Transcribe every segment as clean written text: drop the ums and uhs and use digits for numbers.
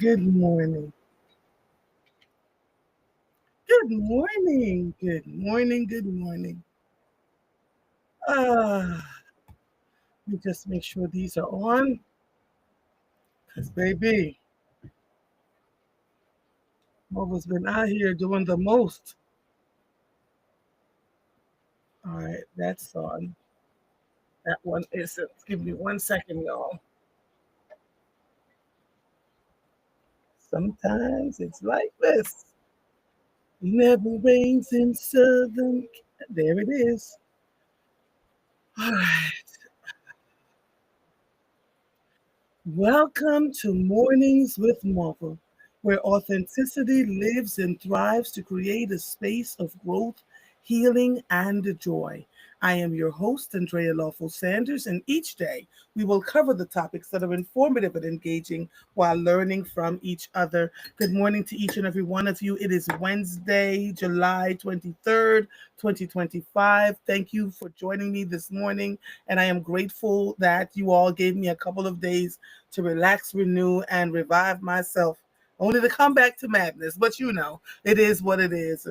Good morning. Good morning. Good morning. Good morning. Let me just make sure these are on. Because, baby, Mova's been out here doing the most. All right, that's on. That one isn't. Give me 1 second, y'all. Sometimes it's like this. Never rains in southern. There it is. All right. Welcome to Mornings with Marvel, where authenticity lives and thrives to create a space of growth, healing, and joy. I am your host, Andrea Lawful Sanders, and each day we will cover the topics that are informative and engaging while learning from each other. Good morning to each and every one of you. It is Wednesday, July 23rd, 2025. Thank you for joining me this morning, and I am grateful that you all gave me a couple of days to relax, renew, and revive myself, only to come back to madness. But it is what it is.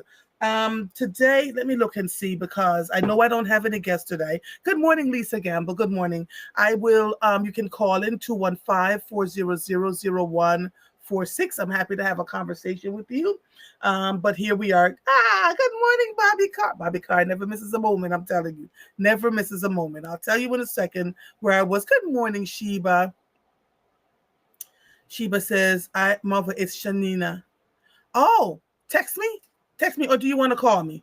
Today, let me look and see because I know I don't have any guests today. Good morning, Lisa Gamble. Good morning. I will, you can call in 215-400-0146. I'm happy to have a conversation with you. But here we are. Good morning, Bobby Carr. Bobby Carr never misses a moment, I'm telling you. Never misses a moment. I'll tell you in a second where I was. Good morning, Sheba. Sheba says, Mother, it's Shanina. Oh, text me? Text me, or do you want to call me?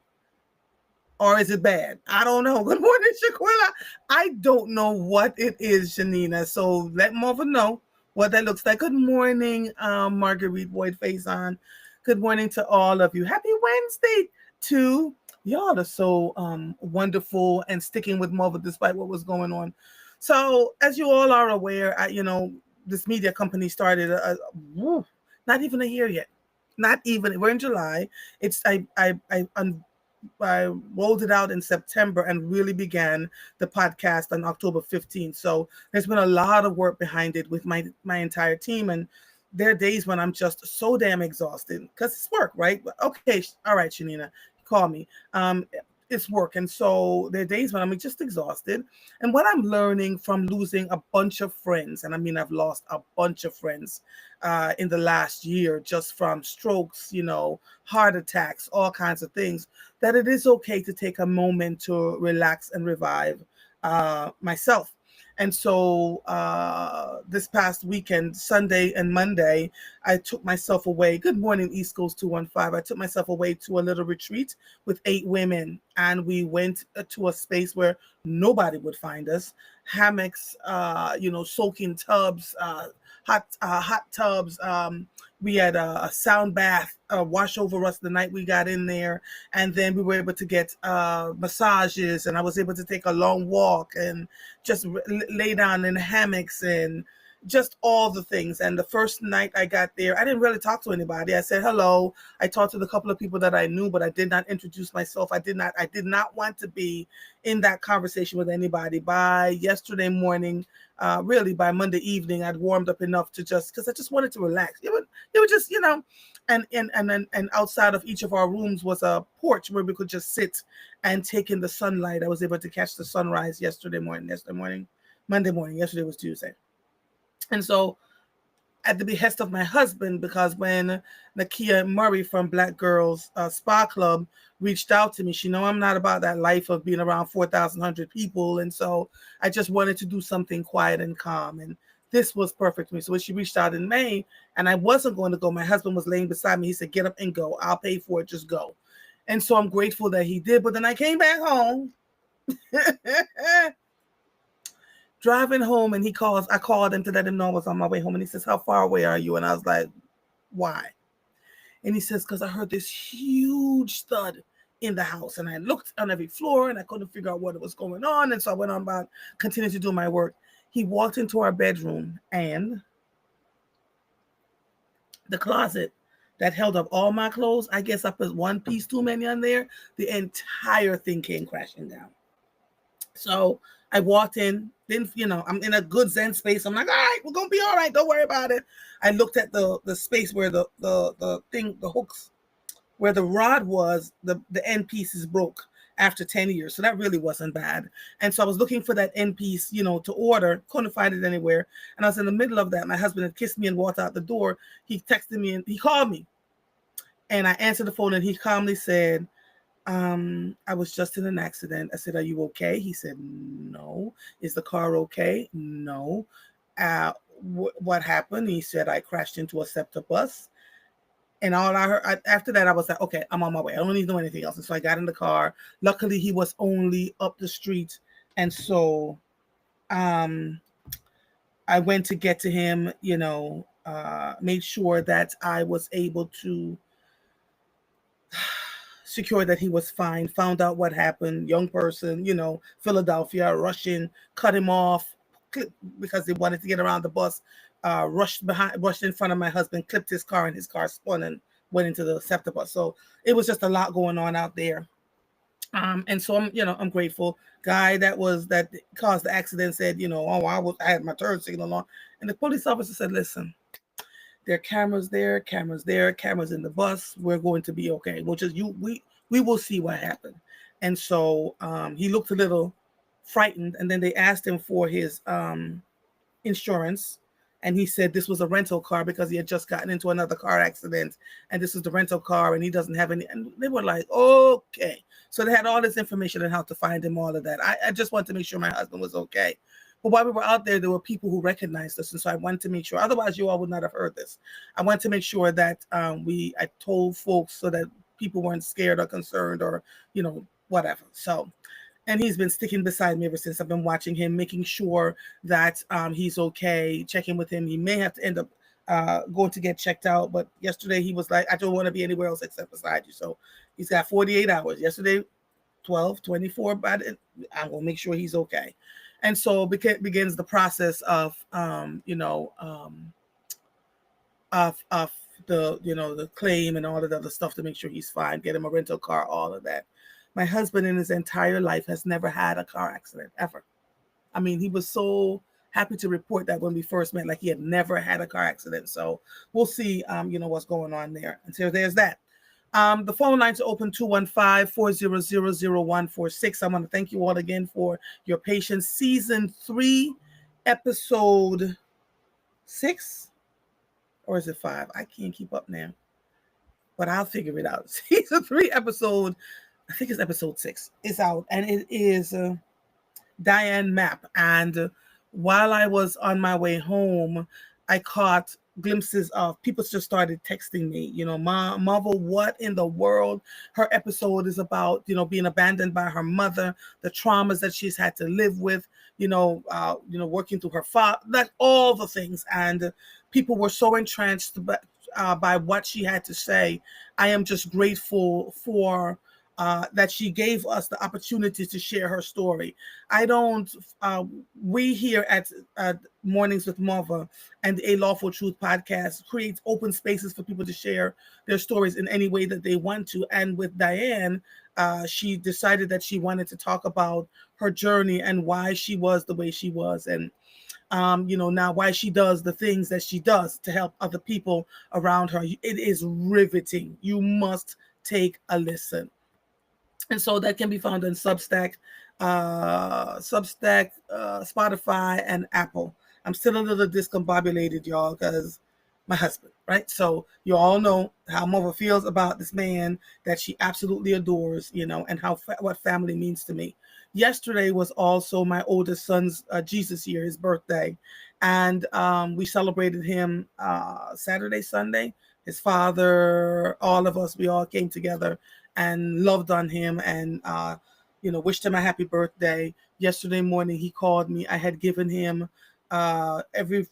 Or is it bad? I don't know. Good morning, Shaquilla. I don't know what it is, Shanina. So let Mother know what that looks like. Good morning, Marguerite Boyd Faison. Good morning to all of you. Happy Wednesday to y'all are so wonderful and sticking with Mother despite what was going on. So as you all are aware, this media company started not even a year yet. Not even. We're in July. It's I rolled it out in September and really began the podcast on October 15th. So there's been a lot of work behind it with my entire team, and there are days when I'm just so damn exhausted because it's work, right? Okay, all right, Shanina, call me. It's work, and so there are days when I'm just exhausted. And what I'm learning from losing a bunch of friends, and I mean I've lost a bunch of friends in the last year, just from strokes, heart attacks, all kinds of things, that it is okay to take a moment to relax and revive myself. And so this past weekend, Sunday and Monday, I took myself away. Good morning, East Coast 215. I took myself away to a little retreat with 8 women, and we went to a space where nobody would find us. Hammocks, soaking tubs, hot tubs. We had a sound bath wash over us the night we got in there, and then we were able to get massages, and I was able to take a long walk and just lay down in hammocks and just all the things. And the first night I got there, I didn't really talk to anybody. I said hello. I talked to the couple of people that I knew, but I did not introduce myself. I did not want to be in that conversation with anybody. By yesterday morning, really by Monday evening, I'd warmed up enough to because I just wanted to relax. It would just, and outside of each of our rooms was a porch where we could just sit and take in the sunlight. I was able to catch the sunrise Monday morning. Yesterday was Tuesday. And so at the behest of my husband, because when Nakia Murray from Black Girls Spa Club reached out to me, she know I'm not about that life of being around 4,100 people. And so I just wanted to do something quiet and calm. And this was perfect for me. So when she reached out in May and I wasn't going to go, my husband was laying beside me. He said, get up and go. I'll pay for it. Just go. And so I'm grateful that he did. But then I came back home. Driving home, and I called him to let him know I was on my way home, and he says, how far away are you? And I was like, why? And he says, because I heard this huge thud in the house, and I looked on every floor, and I couldn't figure out what was going on, and so I went on about continuing to do my work. He walked into our bedroom, and the closet that held up all my clothes, I guess I put one piece too many on there, the entire thing came crashing down. So I walked in, didn't, I'm in a good Zen space. I'm like, all right, we're gonna be all right. Don't worry about it. I looked at the space where the hooks, where the rod was, the end pieces broke after 10 years. So that really wasn't bad. And so I was looking for that end piece, to order, couldn't find it anywhere. And I was in the middle of that. My husband had kissed me and walked out the door. He texted me and he called me. And I answered the phone and he calmly said, I was just in an accident. I said, are you okay? He said, no. Is the car okay? No. What happened? He said, I crashed into a SEPTA bus. And all I heard after that, I was like, okay, I'm on my way. I don't need to know anything else. And so I got in the car. Luckily, he was only up the street. And so I went to get to him, made sure that I was able to secure that he was fine, found out what happened. Young person, Philadelphia, Russian, cut him off because they wanted to get around the bus. Rushed in front of my husband, clipped his car, and his car spun and went into the SEPTA bus. So it was just a lot going on out there. And so I'm grateful. Guy that caused the accident said, I had my turn signal on, and the police officer said, listen, there are cameras there, cameras in the bus. We're going to be okay. We will see what happened. And so he looked a little frightened, and then they asked him for his insurance. And he said this was a rental car because he had just gotten into another car accident. And this is the rental car and he doesn't have any. And they were like, okay. So they had all this information on how to find him, all of that. I just wanted to make sure my husband was okay. But while we were out there were people who recognized us. And so I wanted to make sure, otherwise you all would not have heard this. I wanted to make sure that I told folks so that people weren't scared or concerned or, whatever. So, and he's been sticking beside me ever since. I've been watching him, making sure that he's okay, checking with him. He may have to end up going to get checked out. But yesterday he was like, I don't want to be anywhere else except beside you. So he's got 48 hours. Yesterday, 12, 24, but I'm going to make sure he's okay. And so begins the process of, of the claim and all of the other stuff to make sure he's fine, get him a rental car, all of that. My husband in his entire life has never had a car accident, ever. I mean, he was so happy to report that when we first met, like he had never had a car accident. So we'll see, what's going on there. And so there's that. The phone lines are open 215-400-0146. I want to thank you all again for your patience. Season 3, episode 6, or is it 5? I can't keep up now, but I'll figure it out. Season 3, episode, I think it's episode 6, is out, and it is Diane Mapp. And while I was on my way home, I caught glimpses of people just started texting me, Marvel, what in the world? Her episode is about, being abandoned by her mother, the traumas that she's had to live with, working through her father, like all the things. And people were so entranced by what she had to say. I am just grateful for that she gave us the opportunity to share her story. We here at Mornings with Marva and the A.Lawful Truth podcast creates open spaces for people to share their stories in any way that they want to. And with Diane, she decided that she wanted to talk about her journey and why she was the way she was. And now why she does the things that she does to help other people around her. It is riveting. You must take a listen. And so that can be found on Substack, Spotify, and Apple. I'm still a little discombobulated, y'all, because my husband, right? So you all know how Mother feels about this man that she absolutely adores, and what family means to me. Yesterday was also my oldest son's Jesus year, his birthday. And we celebrated him Saturday, Sunday. His father, all of us, we all came together and loved on him and, wished him a happy birthday. Yesterday morning, he called me. I had given him every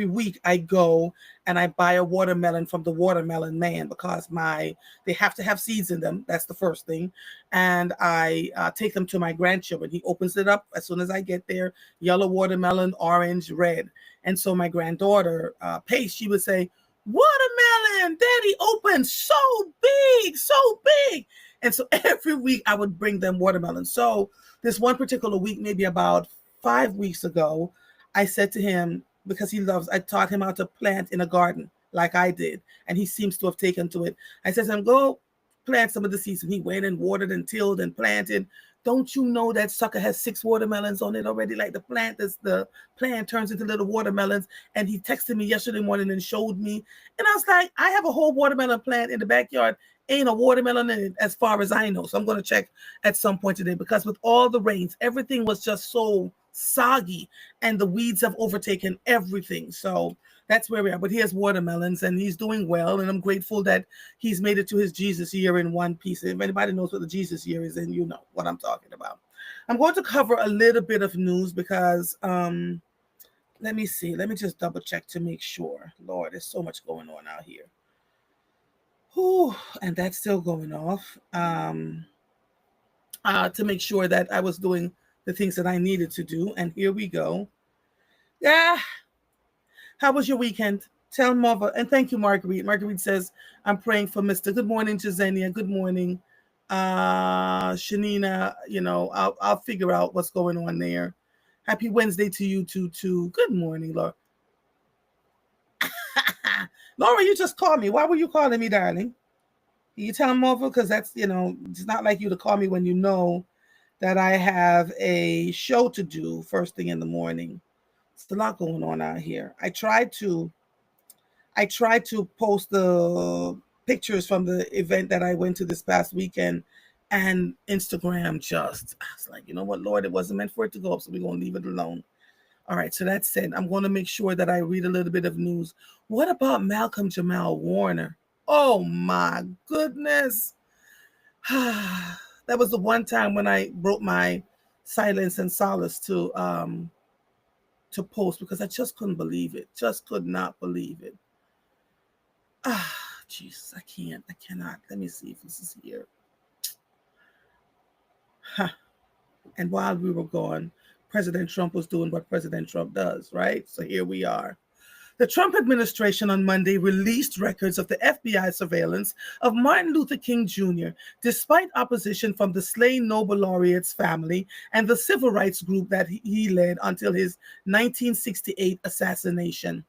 week I go and I buy a watermelon from the watermelon man because they have to have seeds in them. That's the first thing. And I take them to my grandchildren. He opens it up as soon as I get there, yellow watermelon, orange, red. And so my granddaughter, Pace, she would say, watermelon, Daddy opened so big. And so every week I would bring them watermelon. So this one particular week, maybe about 5 weeks ago, I said to him, because I taught him how to plant in a garden like I did, and he seems to have taken to it. I said to him, go plant some of the seeds. And he went and watered and tilled and planted. Don't you know that sucker has 6 watermelons on it already? Like the plant turns into little watermelons. And he texted me yesterday morning and showed me. And I was like, I have a whole watermelon plant in the backyard. Ain't a watermelon in it as far as I know. So I'm going to check at some point today, because with all the rains, everything was just so soggy and the weeds have overtaken everything. So that's where we are. But he has watermelons and he's doing well. And I'm grateful that he's made it to his Jesus year in one piece. If anybody knows what the Jesus year is, then you know what I'm talking about. I'm going to cover a little bit of news because let me see. Let me just double check to make sure. Lord, there's so much going on out here. Whew, and that's still going off. To make sure that I was doing the things that I needed to do. And here we go. Yeah. How was your weekend? Tell Mother. And thank you, Marguerite. Marguerite says, I'm praying for Mr. Good morning, Jazenia. Good morning. Shanina, I'll figure out what's going on there. Happy Wednesday to you too. Good morning, Laura. Laura, you just called me. Why were you calling me, darling? You tell Mother? Because that's, it's not like you to call me when you know that I have a show to do first thing in the morning. It's a lot going on out here. I tried to post the pictures from the event that I went to this past weekend, and Instagram I was like, you know what, Lord, it wasn't meant for it to go up, so we're going to leave it alone. All right, so that said, I'm going to make sure that I read a little bit of news. What about Malcolm Jamal Warner? Oh my goodness. That was the one time when I broke my silence and solace to post, because I just couldn't believe it. Just could not believe it. Jesus, I cannot. Let me see if this is here. And while we were gone, President Trump was doing what President Trump does, right? So here we are. The Trump administration on Monday released records of the FBI surveillance of Martin Luther King Jr., despite opposition from the slain Nobel laureate's family and the civil rights group that he led until his 1968 assassination.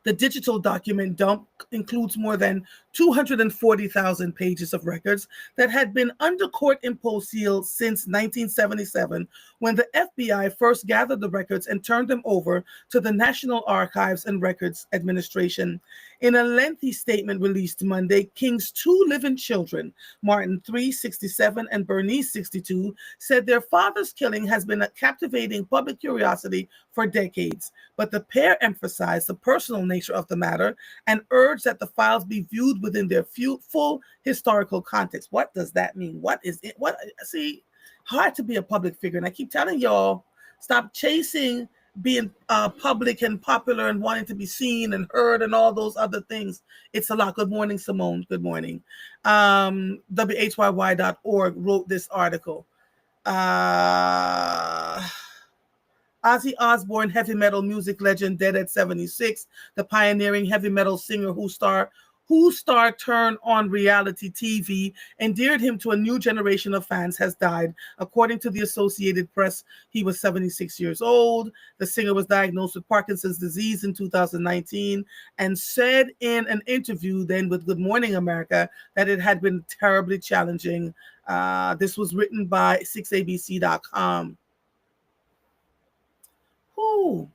The digital document dump includes more than 240,000 pages of records that had been under court-imposed seals since 1977, when the FBI first gathered the records and turned them over to the National Archives and Records Administration. In a lengthy statement released Monday, King's 2 living children, Martin 3, 67, and Bernice 62, said their father's killing has been a captivating public curiosity for decades, but the pair emphasized the personal nature of the matter and urged that the files be viewed within their full historical context. What does that mean? What is it? Hard to be a public figure. And I keep telling y'all, stop chasing being public and popular and wanting to be seen and heard and all those other things. It's a lot. Good morning, Simone. Good morning. WHYY.org wrote this article. Ozzy Osbourne, heavy metal music legend, dead at 76. The pioneering heavy metal singer whose star turn on reality TV endeared him to a new generation of fans, has died. According to the Associated Press, he was 76 years old. The singer was diagnosed with Parkinson's disease in 2019 and said in an interview then with Good Morning America that it had been terribly challenging. This was written by 6abc.com. Ooh.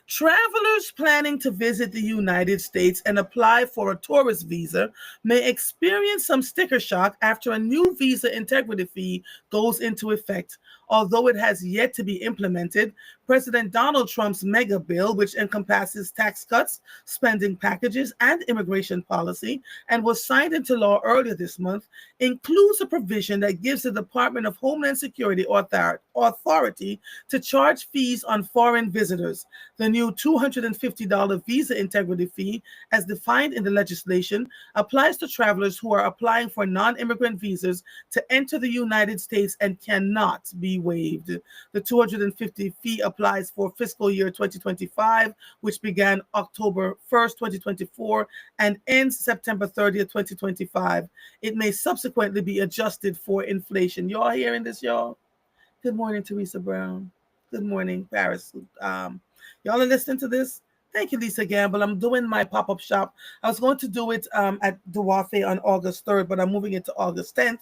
Travelers planning to visit the United States and apply for a tourist visa may experience some sticker shock after a new visa integrity fee goes into effect. Although it has yet to be implemented, President Donald Trump's mega bill, which encompasses tax cuts, spending packages, and immigration policy, and was signed into law earlier this month, includes a provision that gives the Department of Homeland Security authority to charge fees on foreign visitors. The new $250 visa integrity fee, as defined in the legislation, applies to travelers who are applying for non-immigrant visas to enter the United States and cannot be waived. The $250 fee applies for fiscal year 2025, which began October 1st, 2024, and ends September 30th, 2025. It may subsequently be adjusted for inflation. Y'all hearing this, y'all? Good morning, Teresa Brown. Good morning, Paris. Y'all are listening to this? Thank you, Lisa Gamble. I'm doing my pop-up shop. I was going to do it at Duafe on August 3rd, but I'm moving it to August 10th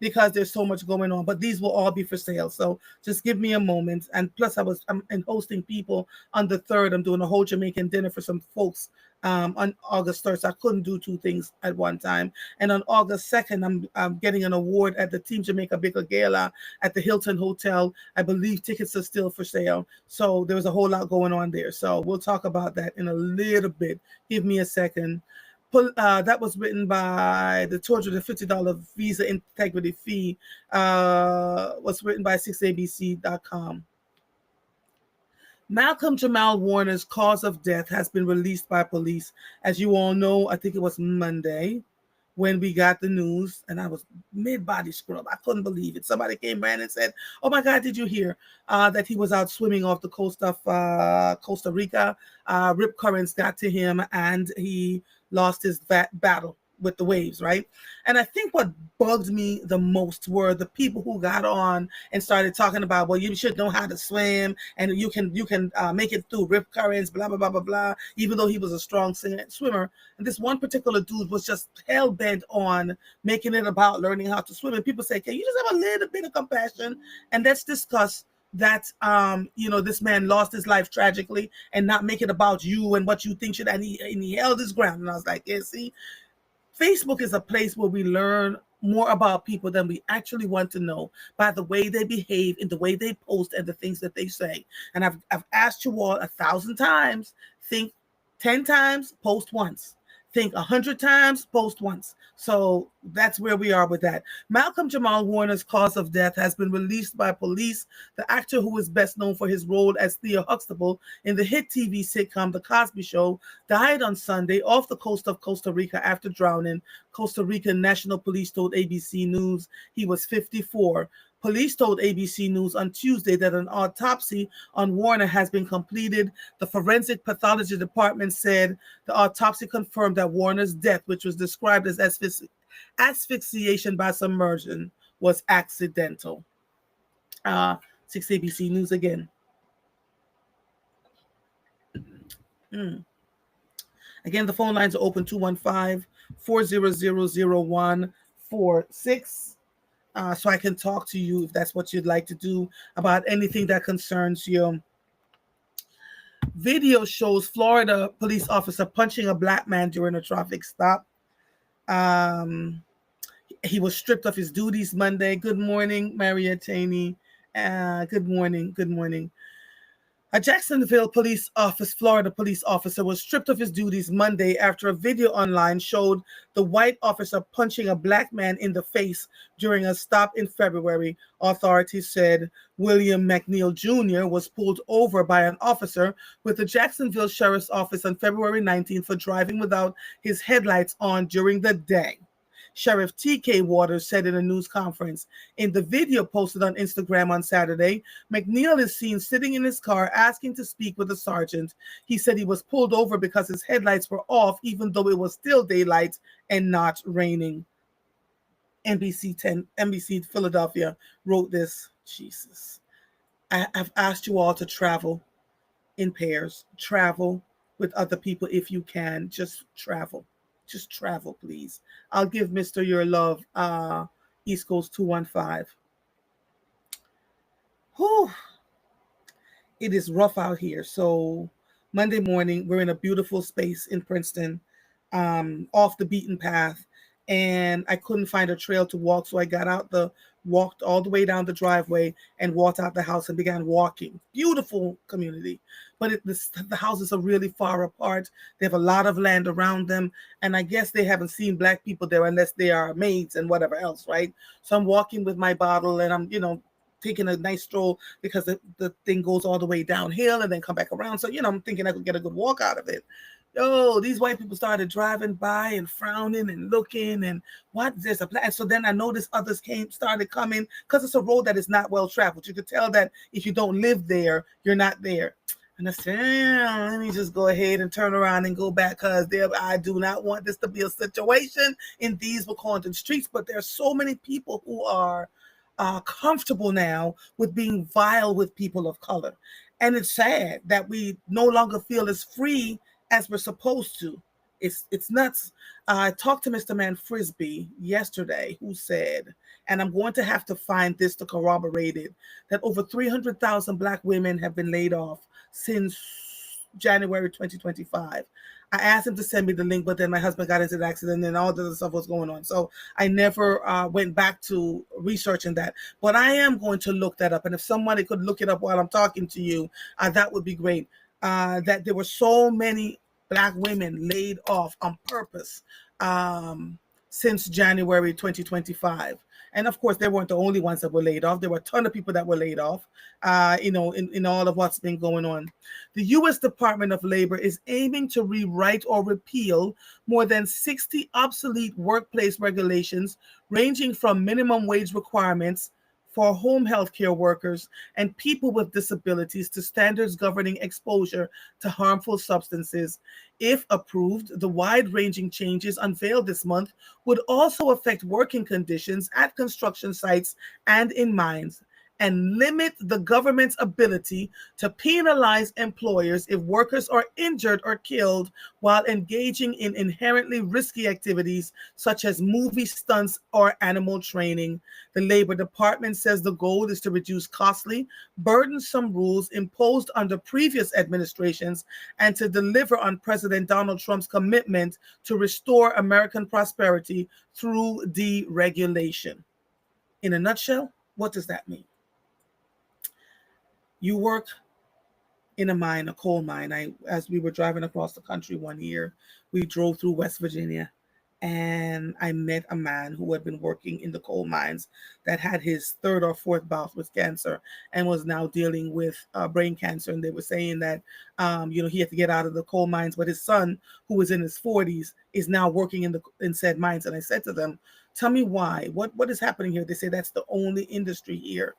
because there's so much going on. But these will all be for sale. So just give me a moment. And plus, I'm hosting people on the 3rd. I'm doing a whole Jamaican dinner for some folks on August 3rd. So I couldn't do two things at one time. And on August 2nd, I'm getting an award at the Team Jamaica Bigger Gala at the Hilton Hotel. I believe tickets are still for sale. So there was a whole lot going on there. So we'll talk about that in a little bit. Give me a second. That was written by the $250 visa integrity fee. Was written by 6abc.com. Malcolm Jamal Warner's cause of death has been released by police. As you all know, I think it was Monday when we got the news, and I was mid-body scrub. I couldn't believe it. Somebody came around and said, "Oh my God, did you hear that he was out swimming off the coast of Costa Rica? Rip currents got to him, and he lost his battle with the waves, right?" And I think what bugged me the most were the people who got on and started talking about, well, you should know how to swim, and you can make it through rip currents, blah blah blah blah blah. Even though he was a strong swimmer, and this one particular dude was just hell bent on making it about learning how to swim. And people say, can you just have a little bit of compassion and let's discuss that this man lost his life tragically and not make it about you and what you think should, and he held his ground. And I was like, yeah, see, Facebook is a place where we learn more about people than we actually want to know by the way they behave and the way they post and the things that they say. And I've asked you all 1,000 times, think 10 times, post once. Think 100 times, post once. So that's where we are with that. Malcolm Jamal Warner's cause of death has been released by police. The actor, who is best known for his role as Theo Huxtable in the hit TV sitcom The Cosby Show, died on Sunday off the coast of Costa Rica after drowning. Costa Rican National Police told ABC News he was 54. Police told ABC News on Tuesday that an autopsy on Warner has been completed. The Forensic Pathology Department said the autopsy confirmed that Warner's death, which was described as asphyxiation by submersion, was accidental. 6 ABC News again. Again, the phone lines are open 215-400-0146. So I can talk to you if that's what you'd like to do about anything that concerns you. Video shows Florida police officer punching a black man during a traffic stop. He was stripped of his duties Monday. Good morning, Maria Taney. Good morning. Good morning. A Jacksonville Florida police officer was stripped of his duties Monday after a video online showed the white officer punching a black man in the face during a stop in February. Authorities said William McNeil Jr. was pulled over by an officer with the Jacksonville Sheriff's Office on February 19th for driving without his headlights on during the day. Sheriff T.K. Waters said in a news conference. In the video posted on Instagram on Saturday, McNeil is seen sitting in his car asking to speak with a sergeant. He said he was pulled over because his headlights were off, even though it was still daylight and not raining. NBC Philadelphia wrote this. Jesus. I've asked you all to travel in pairs. Travel with other people if you can. Just travel. Just travel, please. I'll give Mr. Your Love East Coast 215. Whew. It is rough out here. So Monday morning, we're in a beautiful space in Princeton, off the beaten path. And I couldn't find a trail to walk. So I walked all the way down the driveway and walked out the house and began walking. Beautiful community. But the houses are really far apart. They have a lot of land around them. And I guess they haven't seen black people there unless they are maids and whatever else, right? So I'm walking with my bottle and I'm, taking a nice stroll because the thing goes all the way downhill and then come back around. So, I'm thinking I could get a good walk out of it. These white people started driving by and frowning and looking and what? There's a plan. So then I noticed others started coming because it's a road that is not well traveled. You could tell that if you don't live there, you're not there. And I said, let me just go ahead and turn around and go back because I do not want this to be a situation in these Wacondan streets. But there are so many people who are comfortable now with being vile with people of color. And it's sad that we no longer feel as free as we're supposed to. It's nuts. I talked to Mr. Man Frisbee yesterday, who said, and I'm going to have to find this to corroborate it, that over 300,000 Black women have been laid off since January 2025. I asked him to send me the link, but then my husband got into the accident and all the other stuff was going on. So I never went back to researching that. But I am going to look that up. And if somebody could look it up while I'm talking to you, that would be great. That there were so many Black women laid off on purpose since January 2025. And of course, they weren't the only ones that were laid off. There were a ton of people that were laid off, in all of what's been going on. The U.S. Department of Labor is aiming to rewrite or repeal more than 60 obsolete workplace regulations, ranging from minimum wage requirements for home health care workers and people with disabilities to standards governing exposure to harmful substances. If approved, the wide-ranging changes unveiled this month would also affect working conditions at construction sites and in mines, and limit the government's ability to penalize employers if workers are injured or killed while engaging in inherently risky activities such as movie stunts or animal training. The Labor Department says the goal is to reduce costly, burdensome rules imposed under previous administrations and to deliver on President Donald Trump's commitment to restore American prosperity through deregulation. In a nutshell, what does that mean? You work in a mine, a coal mine. As we were driving across the country one year, we drove through West Virginia, and I met a man who had been working in the coal mines that had his third or fourth bout with cancer and was now dealing with brain cancer. And they were saying that, he had to get out of the coal mines, but his son, who was in his 40s, is now working in said mines. And I said to them, "Tell me why. What is happening here?" They say that's the only industry here.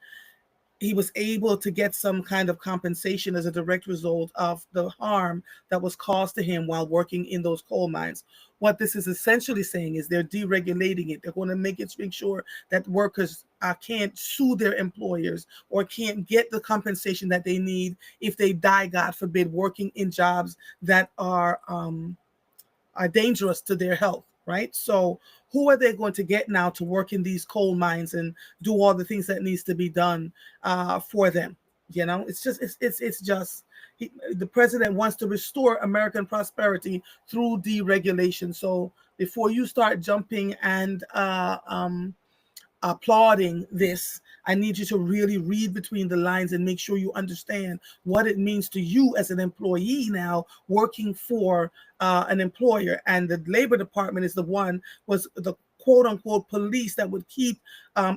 He was able to get some kind of compensation as a direct result of the harm that was caused to him while working in those coal mines. What this is essentially saying is they're deregulating it. They're going to make sure that workers can't sue their employers or can't get the compensation that they need if they die, God forbid, working in jobs that are dangerous to their health, right? So who are they going to get now to work in these coal mines and do all the things that needs to be done for them? It's just the president wants to restore American prosperity through deregulation. So before you start jumping and applauding this, I need you to really read between the lines and make sure you understand what it means to you as an employee now working for an employer. And the Labor Department was the quote unquote police that would keep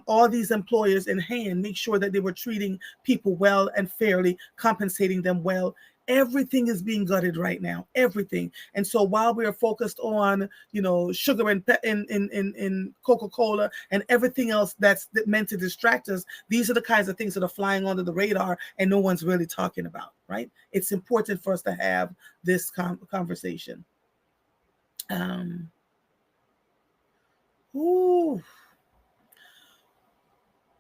all these employers in hand, make sure that they were treating people well and fairly, compensating them well. Everything is being gutted right now, everything. And so while we are focused on, sugar in Coca-Cola and everything else that's meant to distract us, these are the kinds of things that are flying under the radar and no one's really talking about, right? It's important for us to have this conversation.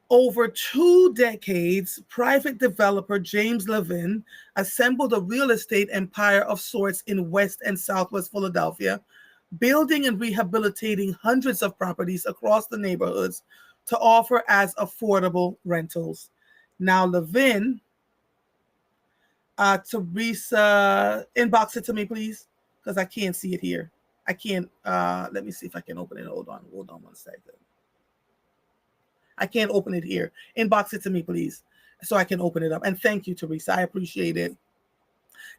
Over 2 decades, private developer James Levin assembled a real estate empire of sorts in West and Southwest Philadelphia, building and rehabilitating hundreds of properties across the neighborhoods to offer as affordable rentals. Now, Levin, Teresa, inbox it to me, please, because I can't see it here. I can't, let me see if I can open it. Hold on 1 second. I can't open it here. Inbox it to me, please, so I can open it up. And thank you, Teresa. I appreciate it.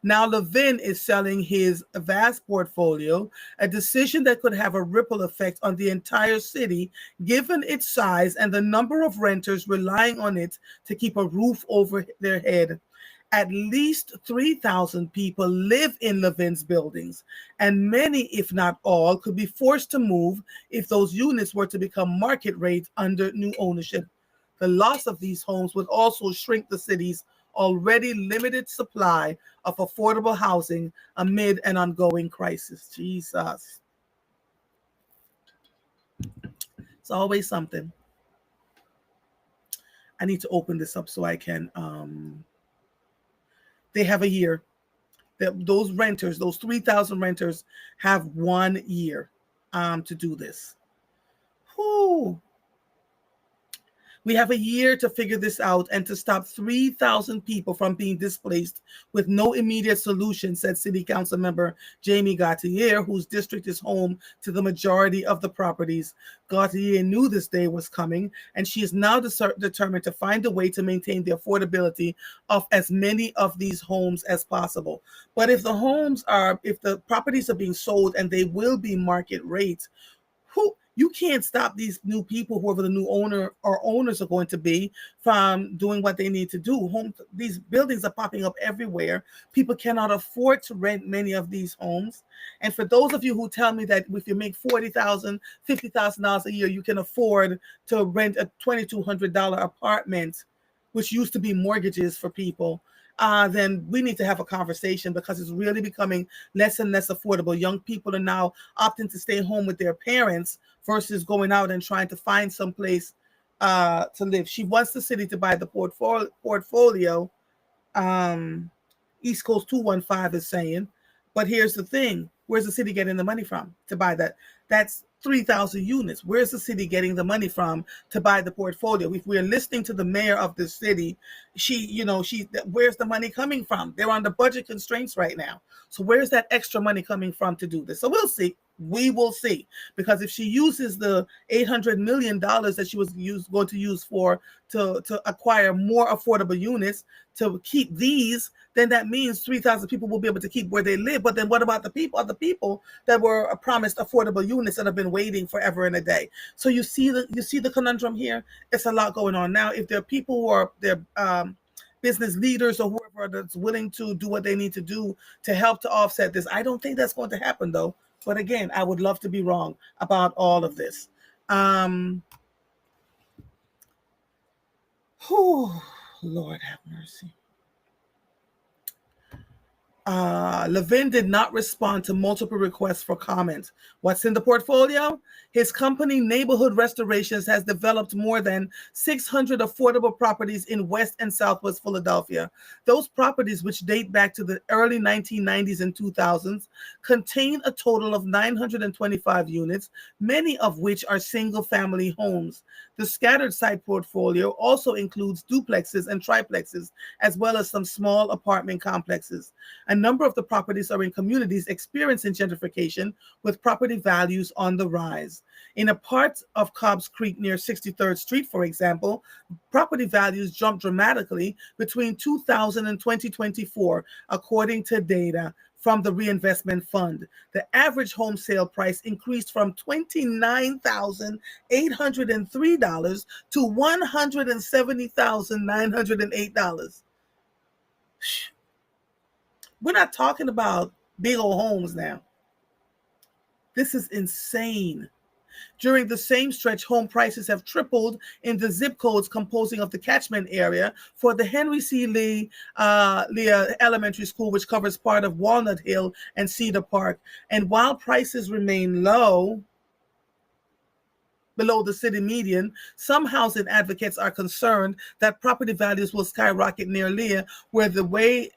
Now, Levin is selling his vast portfolio, a decision that could have a ripple effect on the entire city, given its size and the number of renters relying on it to keep a roof over their head. At least 3,000 people live in Levin's buildings, and many, if not all, could be forced to move if those units were to become market rate under new ownership. The loss of these homes would also shrink the city's already limited supply of affordable housing amid an ongoing crisis. Jesus. It's always something. I need to open this up so I can, they have a year. Those renters, those 3,000 renters have 1 year to do this. Whew. We have a year to figure this out and to stop 3,000 people from being displaced with no immediate solution, said City Council member Jamie Gauthier, whose district is home to the majority of the properties. Gauthier knew this day was coming, and she is now determined to find a way to maintain the affordability of as many of these homes as possible. But if the properties are being sold and they will be market rate, you can't stop these new people, whoever the new owner or owners are going to be, from doing what they need to do. These buildings are popping up everywhere. People cannot afford to rent many of these homes. And for those of you who tell me that if you make $40,000, $50,000 a year, you can afford to rent a $2,200 apartment, which used to be mortgages for people, then we need to have a conversation, because it's really becoming less and less affordable. Young people are now opting to stay home with their parents versus going out and trying to find some place to live. She wants the city to buy the portfolio. East Coast 215 is saying, but here's the thing. Where's the city getting the money from to buy that? That's 3,000 units. Where's the city getting the money from to buy the portfolio? If we're listening to the mayor of the city, where's the money coming from? They're under budget constraints right now. So where's that extra money coming from to do this? So we'll see. We will see. Because if she uses the $800 million that she was going to use to acquire more affordable units to keep these, then that means 3,000 people will be able to keep where they live. But then what about the people that were promised affordable units that have been waiting forever and a day? So you see the conundrum here. It's a lot going on. Now, if there are people who are business leaders or whoever that's willing to do what they need to do to help to offset this, I don't think that's going to happen, though. But again, I would love to be wrong about all of this. Lord have mercy. Levin did not respond to multiple requests for comment. What's in the portfolio? His company, Neighborhood Restorations, has developed more than 600 affordable properties in West and Southwest Philadelphia. Those properties, which date back to the early 1990s and 2000s, contain a total of 925 units, many of which are single-family homes. The scattered site portfolio also includes duplexes and triplexes, as well as some small apartment complexes. A number of the properties are in communities experiencing gentrification, with property values on the rise. In a part of Cobbs Creek near 63rd Street, for example, property values jumped dramatically between 2000 and 2024, according to data from the Reinvestment Fund. The average home sale price increased from $29,803 to $170,908. We're not talking about big old homes now. This is insane. During the same stretch, home prices have tripled in the zip codes composing of the catchment area for the Henry C. Lee Elementary School, which covers part of Walnut Hill and Cedar Park. And while prices remain low, below the city median, some housing advocates are concerned that property values will skyrocket near Leah, where the way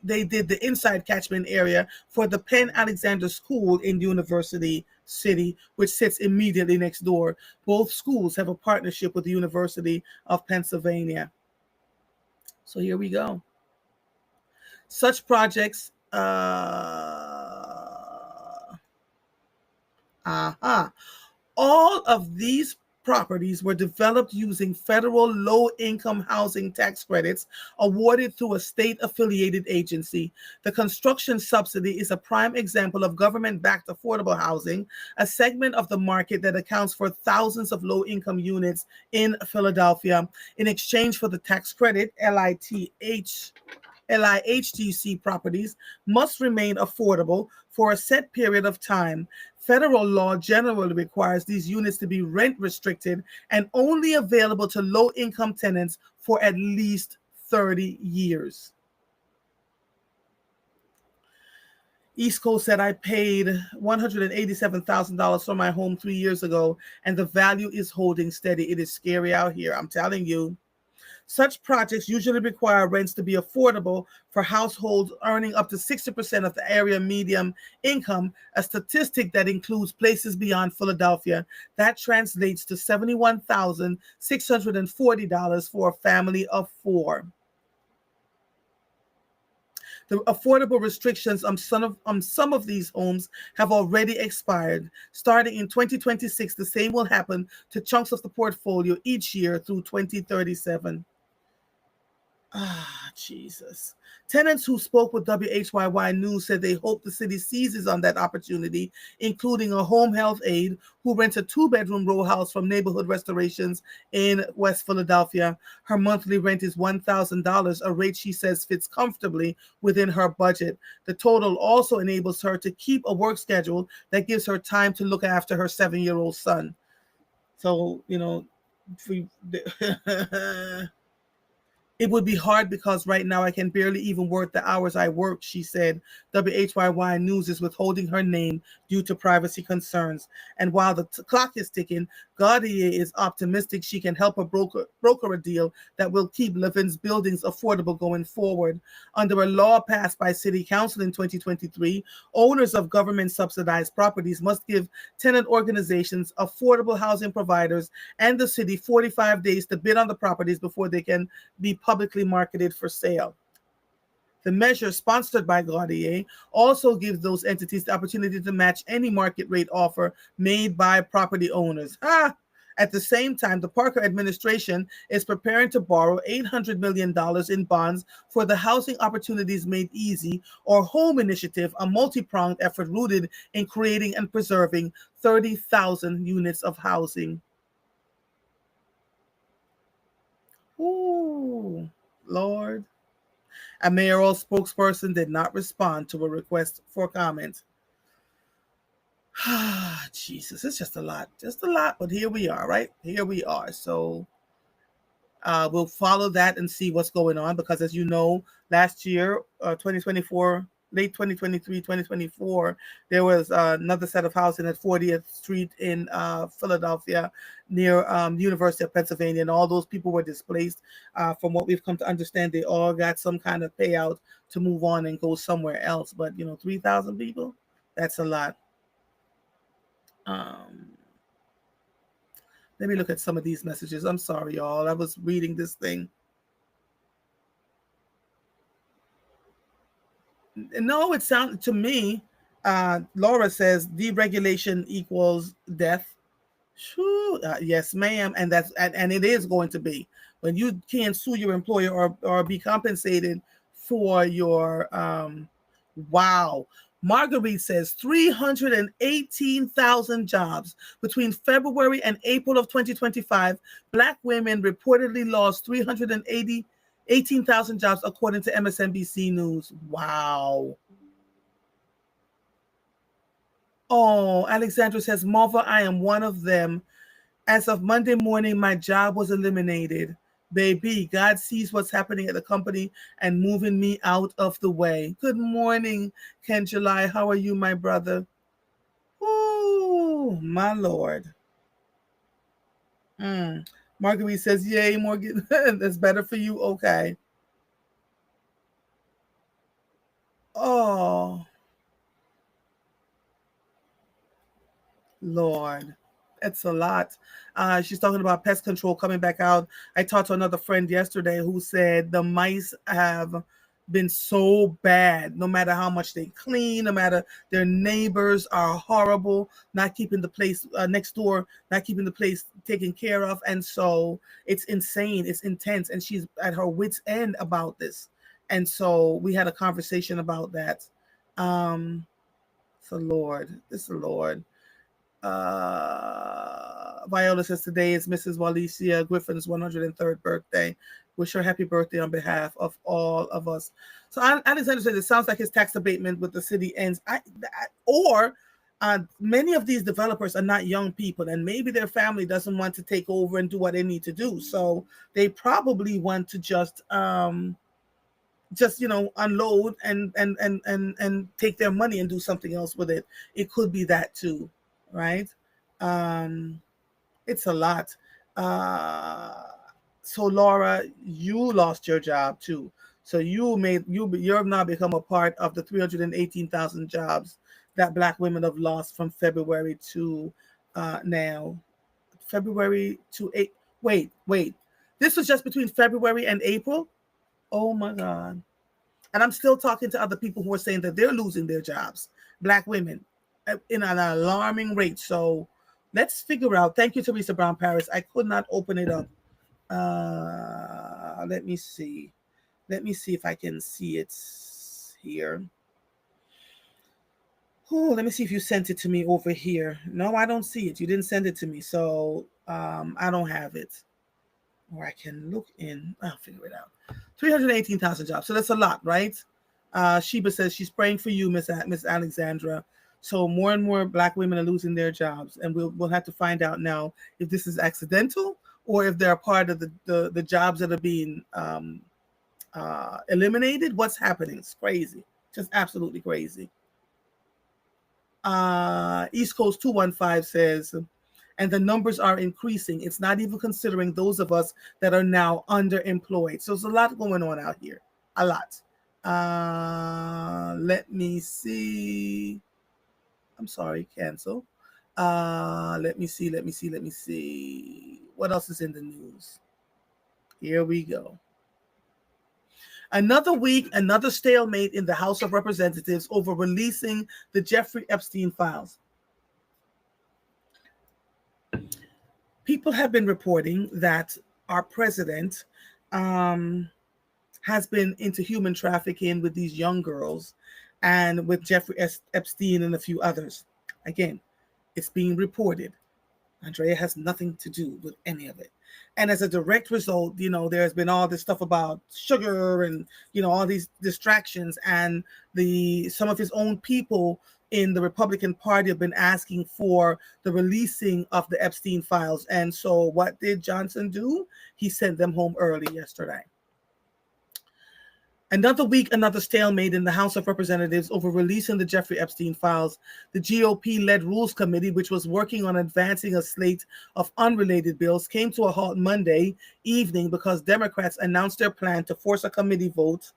they did the inside catchment area for the Penn Alexander School in University City, which sits immediately next door. Both schools have a partnership with the University of Pennsylvania. So here we go. Such projects, all of these properties were developed using federal low-income housing tax credits awarded through a state-affiliated agency. The construction subsidy is a prime example of government-backed affordable housing, a segment of the market that accounts for thousands of low-income units in Philadelphia. In exchange for the tax credit, LIHTC properties must remain affordable for a set period of time. Federal law generally requires these units to be rent restricted and only available to low-income tenants for at least 30 years. East Coast said, I paid $187,000 for my home 3 years ago, and the value is holding steady. It is scary out here, I'm telling you. Such projects usually require rents to be affordable for households earning up to 60% of the area median income, a statistic that includes places beyond Philadelphia. That translates to $71,640 for a family of four. The affordable restrictions on some of these homes have already expired. Starting in 2026, the same will happen to chunks of the portfolio each year through 2037. Ah, Jesus. Tenants who spoke with WHYY News said they hope the city seizes on that opportunity, including a home health aide who rents a 2-bedroom row house from Neighborhood Restorations in West Philadelphia. Her monthly rent is $1,000, a rate she says fits comfortably within her budget. The total also enables her to keep a work schedule that gives her time to look after her 7-year-old son. So, it would be hard because right now I can barely even work the hours I work, she said. WHYY News is withholding her name due to privacy concerns. And while the clock is ticking, Gaudier is optimistic she can help her broker a deal that will keep Levin's buildings affordable going forward. Under a law passed by City Council in 2023, owners of government-subsidized properties must give tenant organizations, affordable housing providers, and the city 45 days to bid on the properties before they can be publicly marketed for sale. The measure, sponsored by Gaudier, also gives those entities the opportunity to match any market rate offer made by property owners. At the same time, the Parker administration is preparing to borrow $800 million in bonds for the Housing Opportunities Made Easy, or HOME initiative, a multi-pronged effort rooted in creating and preserving 30,000 units of housing. Ooh, Lord. A mayoral spokesperson did not respond to a request for comment. Jesus, it's just a lot, but here we are, right? Here we are. So we'll follow that and see what's going on, because as you know, last year, 2024, late 2023, 2024, there was another set of housing at 40th Street in Philadelphia near the University of Pennsylvania, and all those people were displaced. From what we've come to understand, they all got some kind of payout to move on and go somewhere else. But 3,000 people, that's a lot. Let me look at some of these messages. I'm sorry, y'all. I was reading this thing. No, it sounds to me, Laura says deregulation equals death. Yes, ma'am. And and it is going to be. When you can't sue your employer or be compensated for your wow. Marguerite says 318,000 jobs between February and April of 2025. Black women reportedly lost 318,000 jobs, according to MSNBC News. Wow. Oh, Alexandra says, Mother, I am one of them. As of Monday morning, my job was eliminated. Baby, God sees what's happening at the company and moving me out of the way. Good morning, Ken July. How are you, my brother? Oh, my Lord. Marguerite says, yay, Morgan. That's better for you. Okay. Oh, Lord. It's a lot. She's talking about pest control coming back out. I talked to another friend yesterday who said the mice have been so bad. No matter how much they clean, no matter, their neighbors are horrible, not keeping the place next door, not keeping the place taken care of. And so it's insane. It's intense. And she's at her wit's end about this. And so we had a conversation about that. It's the Lord. It's the Lord. Viola says today is Mrs. Walicia Griffin's 103rd birthday. Wish her happy birthday on behalf of all of us. So Alexander says it sounds like his tax abatement with the city ends. Many of these developers are not young people, and maybe their family doesn't want to take over and do what they need to do. So they probably want to just unload and take their money and do something else with it. It could be that too. Right? It's a lot. So Laura, you lost your job too. So you've now become a part of the 318,000 jobs that Black women have lost from February to now. February to eight. Wait. This was just between February and April. Oh my God. And I'm still talking to other people who are saying that they're losing their jobs. Black women in an alarming rate. So let's figure out. Thank you, Teresa Brown Paris. I could not open it up. Let me see. Let me see if I can see it here. Oh, let me see if you sent it to me over here. No, I don't see it. You didn't send it to me. So I don't have it. Or I can look in. I'll figure it out. 318,000 jobs. So that's a lot, right? Sheba says she's praying for you, Miss Alexandra. So more and more Black women are losing their jobs, and we'll have to find out now if this is accidental or if they're a part of the jobs that are being eliminated. What's happening? It's crazy, just absolutely crazy. East Coast 215 says, and the numbers are increasing. It's not even considering those of us that are now underemployed. So there's a lot going on out here, a lot. Let me see. I'm sorry, cancel. Let me see. What else is in the news? Here we go. Another week, another stalemate in the House of Representatives over releasing the Jeffrey Epstein files. People have been reporting that our president has been into human trafficking with these young girls and with Jeffrey Epstein and a few others. Again, it's being reported. Andrea has nothing to do with any of it. And as a direct result, there's been all this stuff about sugar and, all these distractions, and some of his own people in the Republican Party have been asking for the releasing of the Epstein files. And so what did Johnson do? He sent them home early yesterday. Another week, another stalemate in the House of Representatives over releasing the Jeffrey Epstein files. The GOP-led Rules Committee, which was working on advancing a slate of unrelated bills, came to a halt Monday evening because Democrats announced their plan to force a committee vote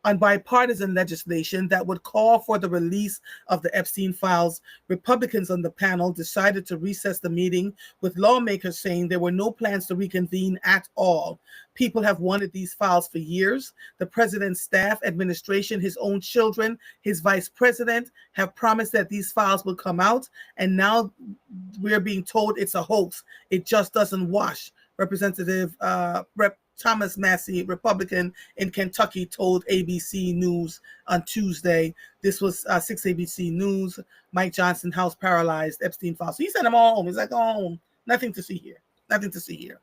on bipartisan legislation that would call for the release of the Epstein files. Republicans on the panel decided to recess the meeting, with lawmakers saying there were no plans to reconvene at all. People have wanted these files for years. The president's staff, administration, his own children, his vice president have promised that these files will come out, and now we're being told it's a hoax. It just doesn't wash. Representative Thomas Massey, Republican in Kentucky, told ABC News on Tuesday. This was 6 ABC News. Mike Johnson, House paralyzed, Epstein files. So he sent them all home. He's like, oh, nothing to see here. Nothing to see here.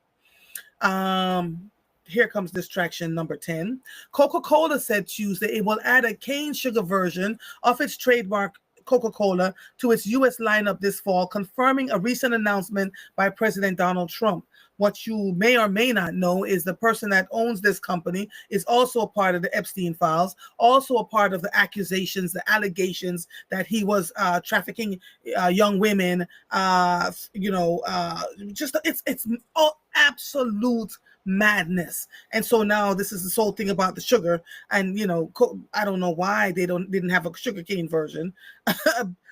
Here comes distraction number 10. Coca-Cola said Tuesday it will add a cane sugar version of its trademark Coca-Cola to its U.S. lineup this fall, confirming a recent announcement by President Donald Trump. What you may or may not know is the person that owns this company is also a part of the Epstein files, also a part of the accusations, the allegations that he was trafficking young women. It's all absolute madness. And so now this is this whole thing about the sugar, and I don't know why they didn't have a sugarcane version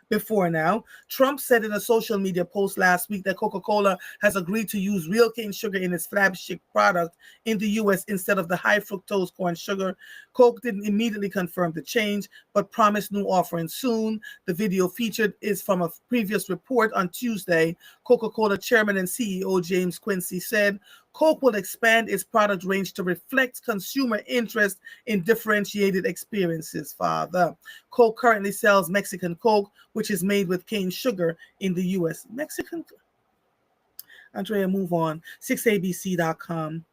before now. Trump said in a social media post last week that Coca-Cola has agreed to use real cane sugar in its flagship product in the U.S. instead of the high fructose corn sugar. Coke didn't immediately confirm the change, but promised new offerings soon. The video featured is from a previous report on Tuesday. Coca-Cola chairman and CEO James Quincy said Coke will expand its product range to reflect consumer interest in differentiated experiences. Coke currently sells Mexican Coke, which is made with cane sugar in the U.S. Mexican. Andrea, move on. 6abc.com.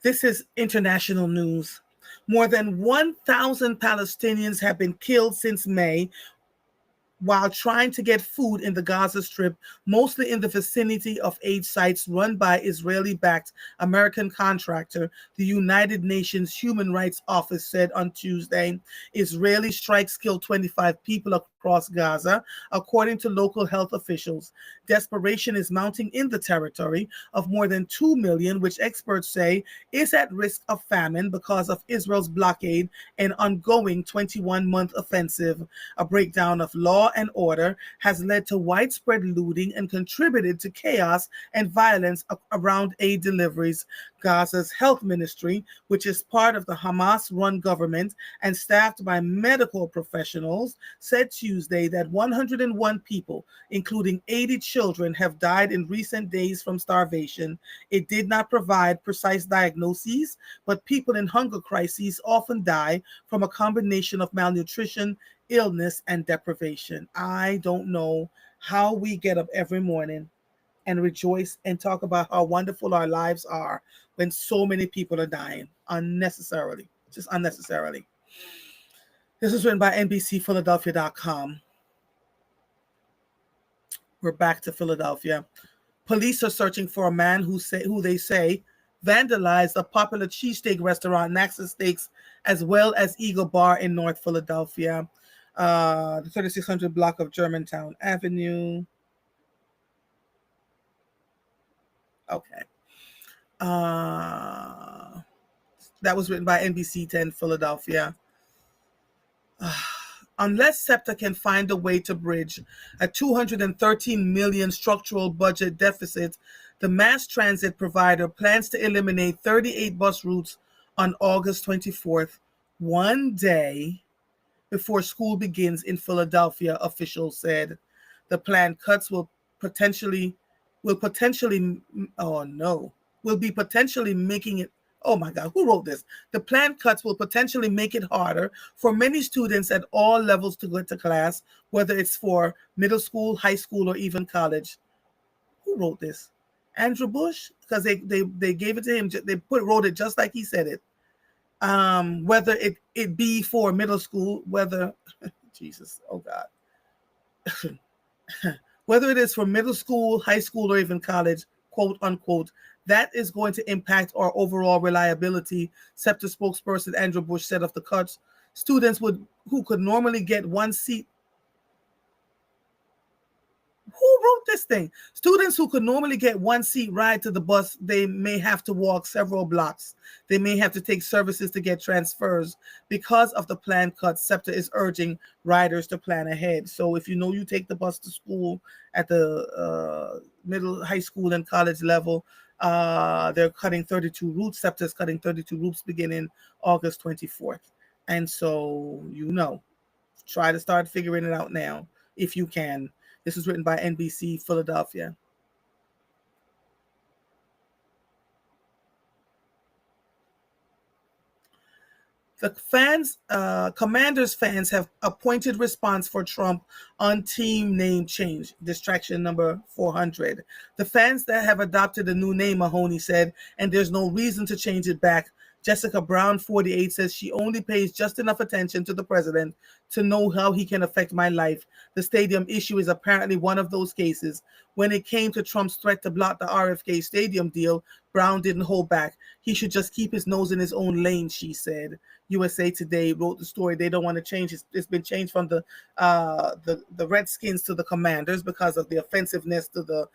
This is international news. More than 1,000 Palestinians have been killed since May while trying to get food in the Gaza Strip, mostly in the vicinity of aid sites run by Israeli-backed American contractor. The United Nations Human Rights Office said on Tuesday, Israeli strikes killed 25 people across Gaza, according to local health officials. Desperation is mounting in the territory of more than 2 million, which experts say is at risk of famine because of Israel's blockade and ongoing 21-month offensive. A breakdown of law and order has led to widespread looting and contributed to chaos and violence around aid deliveries. Gaza's health ministry, which is part of the Hamas-run government and staffed by medical professionals, said Tuesday that 101 people, including 80 children, have died in recent days from starvation. It did not provide precise diagnoses, but people in hunger crises often die from a combination of malnutrition, illness, and deprivation. I don't know how we get up every morning and rejoice and talk about how wonderful our lives are when so many people are dying unnecessarily, just unnecessarily. This is written by NBCPhiladelphia.com. We're back to Philadelphia. Police are searching for a man who they say vandalized a popular cheesesteak restaurant, Naxos Steaks, as well as Eagle Bar in North Philadelphia, the 3600 block of Germantown Avenue. Okay. That was written by NBC 10 Philadelphia. Unless SEPTA can find a way to bridge a $213 million structural budget deficit, the mass transit provider plans to eliminate 38 bus routes on August 24th, one day before school begins in Philadelphia, officials said. The planned cuts will be potentially making it. Oh my God, who wrote this? The planned cuts will potentially make it harder for many students at all levels to go to class, whether it's for middle school, high school, or even college. Who wrote this? Andrew Bush? Because they gave it to him. They wrote it just like he said it. Whether it be for middle school, whether Jesus, oh God. Whether it is for middle school, high school, or even college, quote unquote, that is going to impact our overall reliability, SEPTA spokesperson Andrew Bush said of the cuts. Students who could normally get one seat. Who wrote this thing? Students who could normally get one seat ride to the bus, they may have to walk several blocks. They may have to take services to get transfers. Because of the planned cuts, SEPTA is urging riders to plan ahead. So if you know you take the bus to school at the middle, high school, and college level, they're cutting 32 routes. SEPTA is cutting 32 routes beginning August 24th. And so, try to start figuring it out now if you can. This was written by NBC Philadelphia. The Commanders fans have appointed response for Trump on team name change, distraction number 400. The fans that have adopted a new name, Mahoney said, and there's no reason to change it back. Jessica Brown, 48, says she only pays just enough attention to the president to know how he can affect my life. The stadium issue is apparently one of those cases. When it came to Trump's threat to block the RFK stadium deal, Brown didn't hold back. He should just keep his nose in his own lane, she said. USA Today wrote the story. They don't want to change it. It's been changed from the Redskins to the Commanders because of the offensiveness to the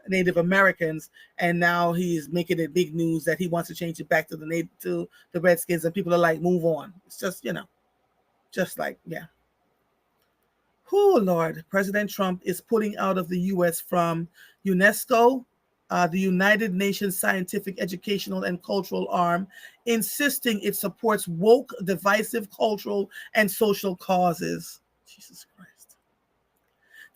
Native Americans, and now he's making it big news that he wants to change it back to the Redskins, and people are like, move on. It's just, just like, yeah. Oh, Lord. President Trump is pulling out of the U.S. from UNESCO, the United Nations Scientific, Educational, and Cultural Arm, insisting it supports woke, divisive cultural and social causes. Jesus Christ.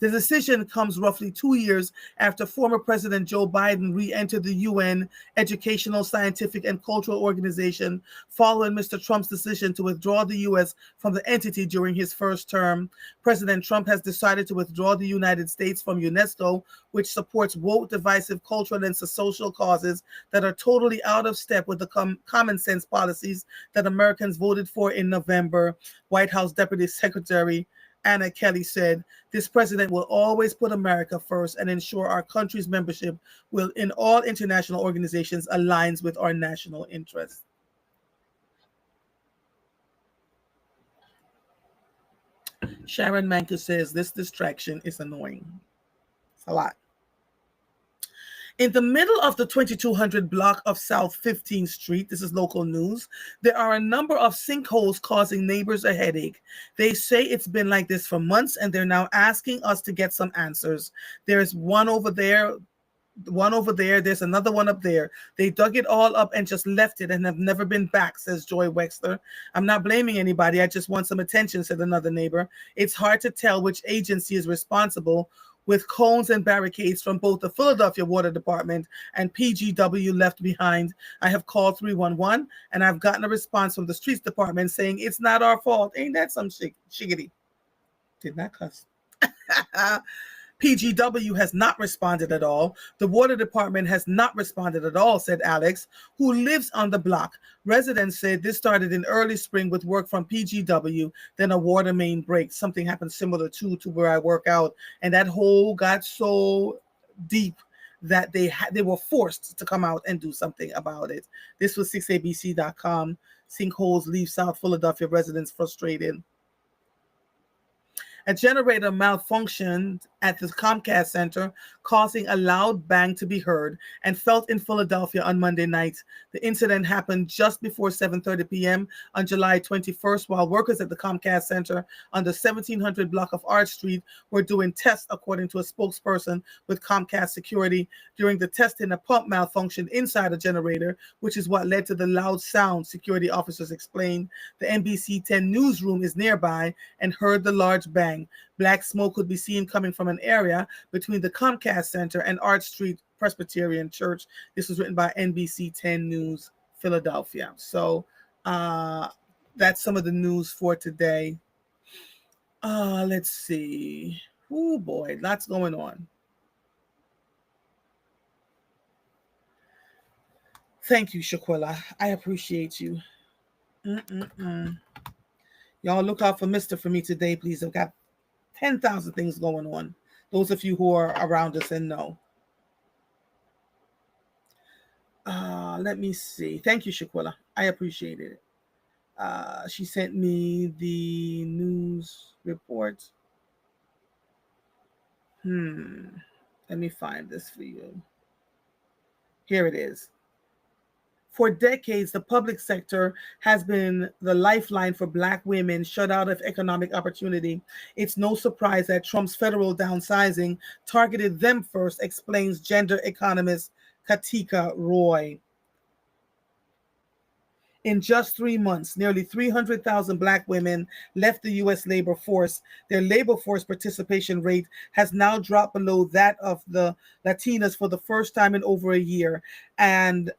The decision comes roughly 2 years after former President Joe Biden re-entered the UN Educational, Scientific, and Cultural Organization following Mr. Trump's decision to withdraw the U.S. from the entity during his first term. President Trump has decided to withdraw the United States from UNESCO, which supports woke, divisive, cultural, and social causes that are totally out of step with the common sense policies that Americans voted for in November. White House Deputy Secretary Anna Kelly said, "This president will always put America first and ensure our country's membership will in all international organizations aligns with our national interests." Sharon Mankus says, "This distraction is annoying." It's a lot. In the middle of the 2200 block of South 15th Street, this is local news, there are a number of sinkholes causing neighbors a headache. They say it's been like this for months, and they're now asking us to get some answers. There's one over there, there's another one up there. They dug it all up and just left it and have never been back, says Joy Wexler. "I'm not blaming anybody. I just want some attention," said another neighbor. "It's hard to tell which agency is responsible, with cones and barricades from both the Philadelphia Water Department and PGW left behind. I have called 311 and I've gotten a response from the Streets Department saying it's not our fault." Ain't that some shiggity? Did not cuss. PGW has not responded at all. The water department has not responded at all, said Alex, who lives on the block. Residents said this started in early spring with work from PGW, then a water main break. Something happened similar to where I work out, and that hole got so deep that they were forced to come out and do something about it. This was 6abc.com. Sinkholes leave South Philadelphia residents frustrated. A generator malfunctioned at the Comcast Center, causing a loud bang to be heard and felt in Philadelphia on Monday night. The incident happened just before 7:30 p.m. on July 21st, while workers at the Comcast Center on the 1700 block of Arch Street were doing tests, according to a spokesperson with Comcast Security. During the testing, a pump malfunctioned inside a generator, which is what led to the loud sound, security officers explained. The NBC 10 newsroom is nearby and heard the large bang. Black smoke could be seen coming from an area between the Comcast Center and Arch Street Presbyterian Church. This was written by NBC 10 News, Philadelphia. So that's some of the news for today. Let's see. Oh boy, lots going on. Thank you, Shaquilla. I appreciate you. Y'all look out for Mr. for me today, please. I've got 10,000 things going on. Those of you who are around us and know. Let me see. Thank you, Shaquilla. I appreciate it. She sent me the news report. Let me find this for you. Here it is. For decades, the public sector has been the lifeline for Black women shut out of economic opportunity. It's no surprise that Trump's federal downsizing targeted them first, explains gender economist Katika Roy. In just 3 months, nearly 300,000 Black women left the U.S. labor force. Their labor force participation rate has now dropped below that of the Latinas for the first time in over a year. And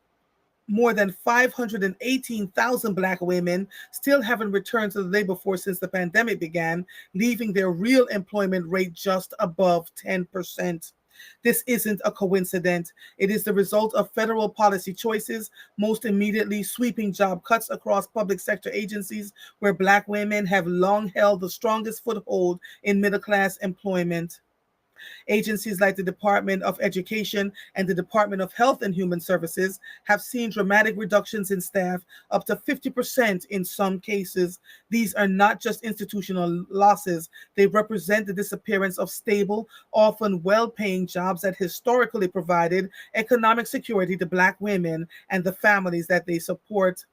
more than 518,000 Black women still haven't returned to the labor force since the pandemic began, leaving their real employment rate just above 10%. This isn't a coincidence. It is the result of federal policy choices, most immediately sweeping job cuts across public sector agencies where Black women have long held the strongest foothold in middle-class employment. Agencies like the Department of Education and the Department of Health and Human Services have seen dramatic reductions in staff, up to 50% in some cases. These are not just institutional losses. They represent the disappearance of stable, often well-paying jobs that historically provided economic security to Black women and the families that they support.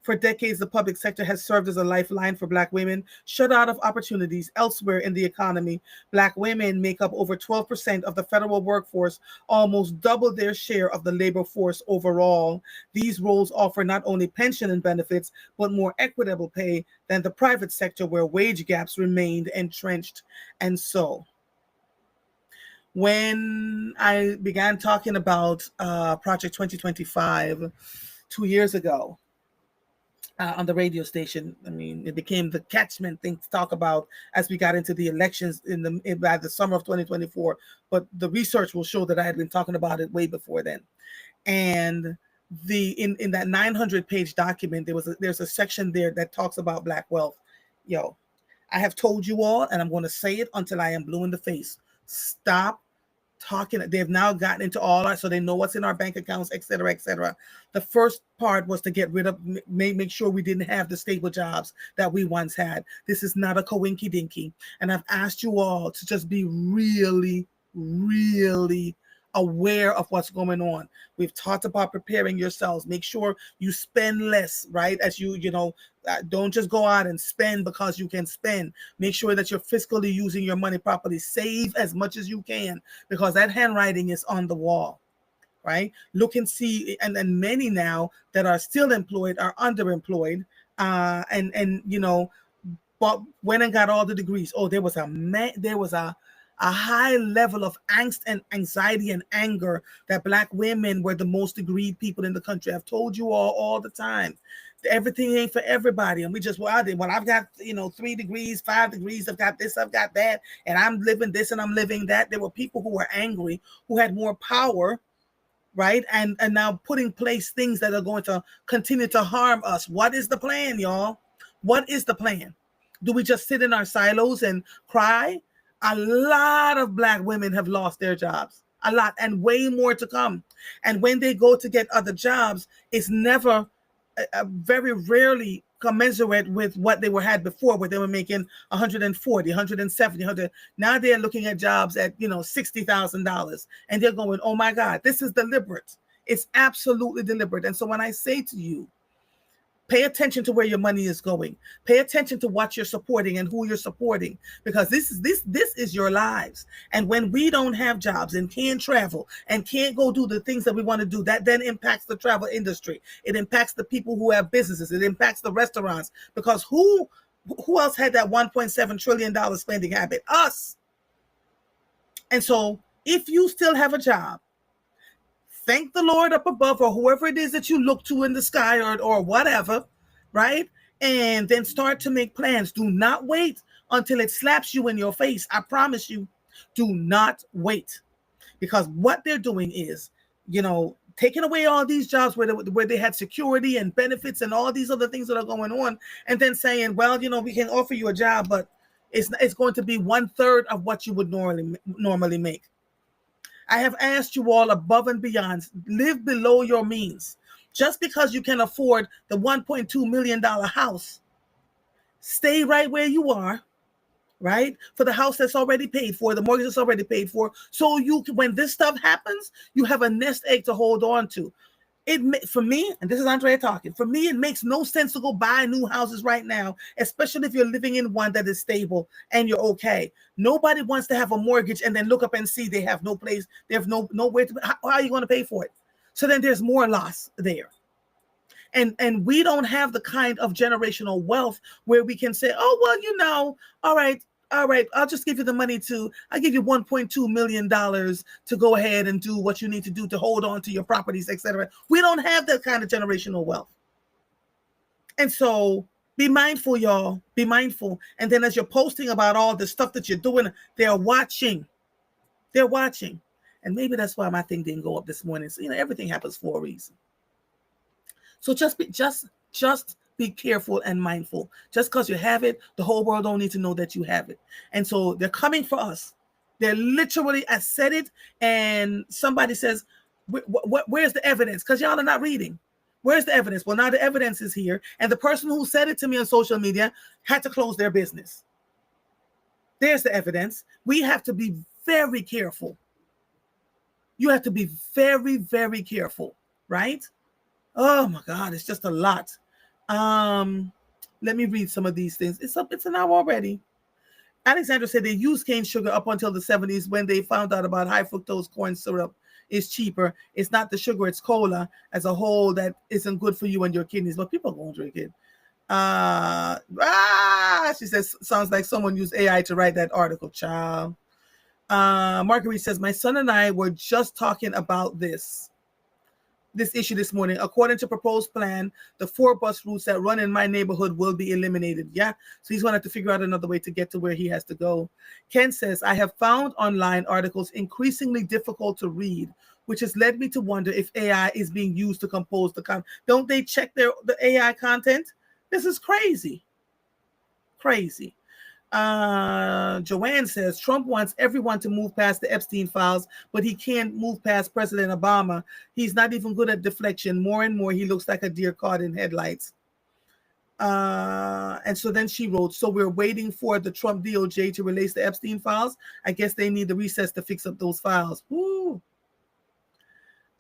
For decades, the public sector has served as a lifeline for Black women shut out of opportunities elsewhere in the economy. Black women make up over 12% of the federal workforce, almost double their share of the labor force overall. These roles offer not only pension and benefits, but more equitable pay than the private sector, where wage gaps remained entrenched. And so, When I began talking about Project 2025 2 years ago on the radio station, I mean, it became the catchment thing to talk about as we got into the elections by the summer of 2024. But the research will show that I had been talking about it way before then. And in that 900-page document, there's a section there that talks about Black wealth. Yo, I have told you all, and I'm going to say it until I am blue in the face. Stop talking. They've now gotten into all our, so they know what's in our bank accounts, et cetera, et cetera. The first part was to get rid of, make sure we didn't have the stable jobs that we once had. This is not a coinky dinky. And I've asked you all to just be really, really aware of what's going on. We've talked about preparing yourselves. Make sure you spend less, right? As you don't just go out and spend because you can spend. Make sure that you're fiscally using your money properly. Save as much as you can, because that handwriting is on the wall, right? Look and see, and many now that are still employed are underemployed, but went and got all the degrees. Oh, there was a high level of angst and anxiety and anger that Black women were the most degreed people in the country. I've told you all the time. Everything ain't for everybody. And we just, well, I've got, 3 degrees, 5 degrees, I've got this, I've got that, and I'm living this and I'm living that. There were people who were angry, who had more power, right? And now putting place things that are going to continue to harm us. What is the plan, y'all? What is the plan? Do we just sit in our silos and cry? A lot of Black women have lost their jobs, a lot, and way more to come. And when they go to get other jobs, it's never, very rarely commensurate with what they had before, where they were making 140, 170, 100. Now they're looking at jobs at, $60,000, and they're going, oh my God, this is deliberate. It's absolutely deliberate. And so when I say to you, pay attention to where your money is going. Pay attention to what you're supporting and who you're supporting, because this is your lives. And when we don't have jobs and can't travel and can't go do the things that we want to do, that then impacts the travel industry. It impacts the people who have businesses. It impacts the restaurants, because who else had that $1.7 trillion spending habit? Us. And so if you still have a job, thank the Lord up above, or whoever it is that you look to in the sky, or whatever, right? And then start to make plans. Do not wait until it slaps you in your face. I promise you, do not wait. Because what they're doing is, taking away all these jobs where they had security and benefits and all these other things that are going on, and then saying, well, we can offer you a job, but it's going to be 1/3 of what you would normally make. I have asked you all above and beyond, live below your means. Just because you can afford the $1.2 million house, stay right where you are, right? For the house that's already paid for, the mortgage that's already paid for. So when this stuff happens, you have a nest egg to hold on to. For me, and this is Andrea talking, for me, it makes no sense to go buy new houses right now, especially if you're living in one that is stable and you're okay. Nobody wants to have a mortgage and then look up and see they have no place, they have nowhere to, how are you going to pay for it? So then there's more loss there. And we don't have the kind of generational wealth where we can say, oh, well, all right, I'll just give you the money I'll give you $1.2 million to go ahead and do what you need to do to hold on to your properties, etc. We don't have that kind of generational wealth. And so be mindful, y'all. Be mindful. And then as you're posting about all the stuff that you're doing, they're watching. They're watching. And maybe that's why my thing didn't go up this morning. So, everything happens for a reason. So just be careful and mindful. Just because you have it, the whole world don't need to know that you have it. And so they're coming for us. They're literally, I said it, and somebody says, where's the evidence? Because y'all are not reading. Where's the evidence? Well, now the evidence is here. And the person who said it to me on social media had to close their business. There's the evidence. We have to be very careful. You have to be very, very careful, right? Oh my God, it's just a lot. Let me read some of these things. It's an hour already. Alexandra said they used cane sugar up until the 70s when they found out about high fructose corn syrup is cheaper. It's not the sugar, it's cola as a whole that isn't good for you and your kidneys, but people won't drink it. She says, sounds like someone used AI to write that article, child. Marguerite says, my son and I were just talking about this issue this morning. According to proposed plan, the 4 bus routes that run in my neighborhood will be eliminated. Yeah. So he's wanted to figure out another way to get to where he has to go. Ken says, I have found online articles increasingly difficult to read, which has led me to wonder if AI is being used to compose the content. Don't they check the AI content? This is crazy. Crazy. Joanne says Trump wants everyone to move past the Epstein files, but he can't move past President Obama. He's not even good at deflection. More and more, he looks like a deer caught in headlights. And so then she wrote, so we're waiting for the Trump DOJ to release the Epstein files. I guess they need the recess to fix up those files. Woo.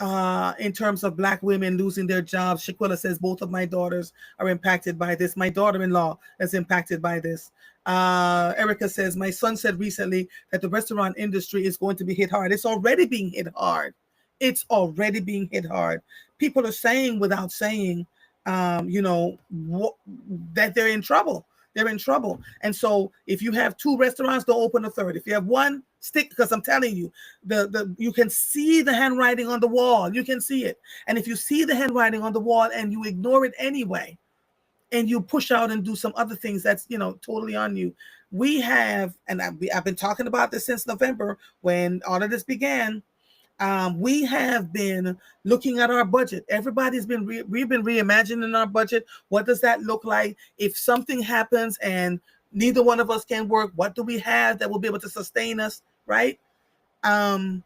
In terms of Black women losing their jobs, Shaquilla says both of my daughters are impacted by this. My daughter-in-law is impacted by this. Erica says, my son said recently that the restaurant industry is going to be hit hard. It's already being hit hard. It's already being hit hard. People are saying without saying, that they're in trouble. They're in trouble. And so if you have 2 restaurants, don't open a third. If you have 1, stick, because I'm telling you, you can see the handwriting on the wall. You can see it. And if you see the handwriting on the wall and you ignore it anyway, and you push out and do some other things, that's, totally on you. We have, and I've been talking about this since November when all of this began. We have been looking at our budget. Everybody's been, we've been reimagining our budget. What does that look like? If something happens and neither one of us can work, what do we have that will be able to sustain us, right? And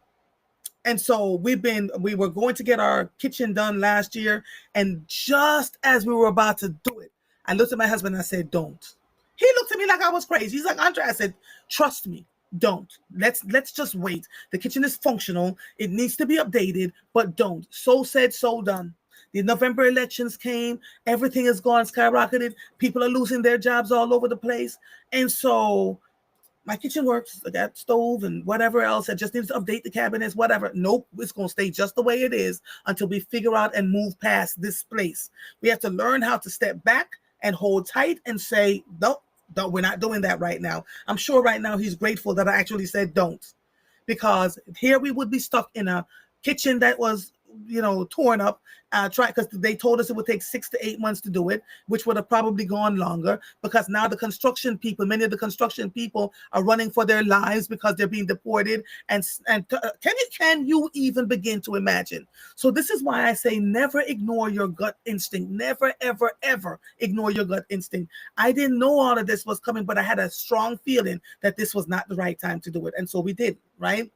so we were going to get our kitchen done last year. And just as we were about to do it, I looked at my husband and I said, don't. He looked at me like I was crazy. He's like, Andre, I said, trust me, don't. Let's just wait. The kitchen is functional. It needs to be updated, but don't. So said, so done. The November elections came. Everything has gone skyrocketed. People are losing their jobs all over the place. And so my kitchen works. I got stove and whatever else. I just need to update the cabinets, whatever. Nope, it's going to stay just the way it is until we figure out and move past this place. We have to learn how to step back and hold tight and say, no, we're not doing that right now. I'm sure right now he's grateful that I actually said don't, because here we would be stuck in a kitchen that was, torn up, because they told us it would take 6 to 8 months to do it, which would have probably gone longer, because now many of the construction people are running for their lives because they're being deported. And can you even begin to imagine? So this is why I say never ignore your gut instinct. Never, ever, ever ignore your gut instinct. I didn't know all of this was coming, but I had a strong feeling that this was not the right time to do it. And so we did, right?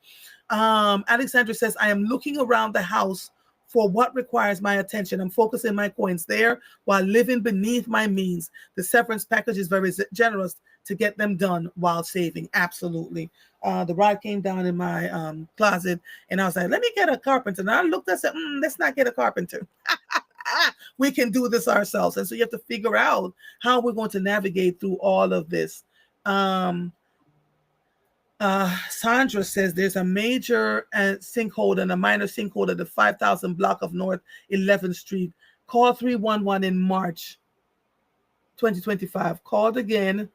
Alexandra says, I am looking around the house for what requires my attention. I'm focusing my coins there while living beneath my means. The severance package is very generous to get them done while saving. Absolutely. The rod came down in my closet and I was like, let me get a carpenter. And I looked and said, let's not get a carpenter. We can do this ourselves. And so you have to figure out how we're going to navigate through all of this. Sandra says there's a major sinkhole and a minor sinkhole at the 5,000 block of North 11th Street. Call 311 in March 2025. Called again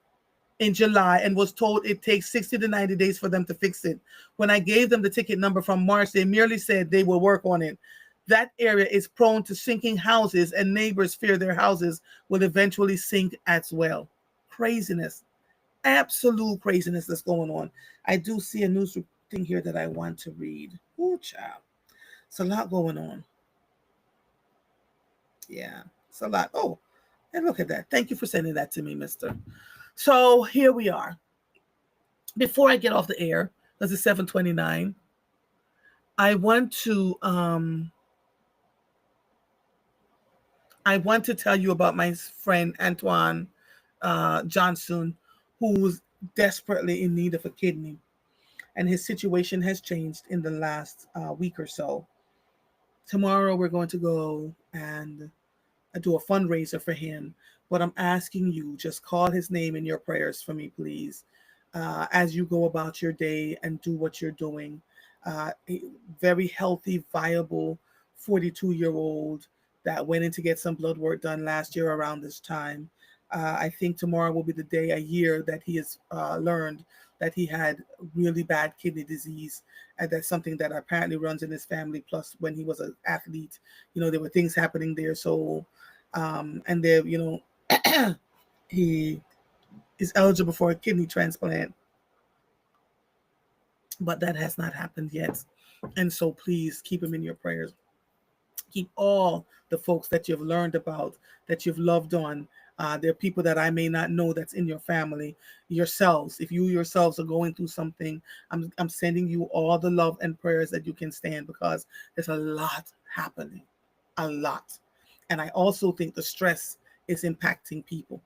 in July and was told it takes 60 to 90 days for them to fix it. When I gave them the ticket number from March, they merely said they will work on it. That area is prone to sinking houses and neighbors fear their houses will eventually sink as well. Craziness. Absolute craziness that's going on. I do see a news thing here that I want to read. Oh, child. It's a lot going on. Yeah, it's a lot. Oh, and look at that. Thank you for sending that to me, mister. So here we are. Before I get off the air, because it's 7:29, I want to tell you about my friend Antoine Johnson, who's desperately in need of a kidney. And his situation has changed in the last week or so. Tomorrow we're going to go and do a fundraiser for him. But I'm asking you, just call his name in your prayers for me, please, as you go about your day and do what you're doing. A very healthy, viable 42-year-old that went in to get some blood work done last year around this time. I think tomorrow will be the day, a year, that he has learned that he had really bad kidney disease, and that's something that apparently runs in his family. Plus, when he was an athlete, there were things happening there. So, and there, he is eligible for a kidney transplant, but that has not happened yet. And so, please keep him in your prayers. Keep all the folks that you've learned about, that you've loved on. There are people that I may not know that's in your family, yourselves. If you yourselves are going through something, I'm sending you all the love and prayers that you can stand, because there's a lot happening, a lot. And I also think the stress is impacting people,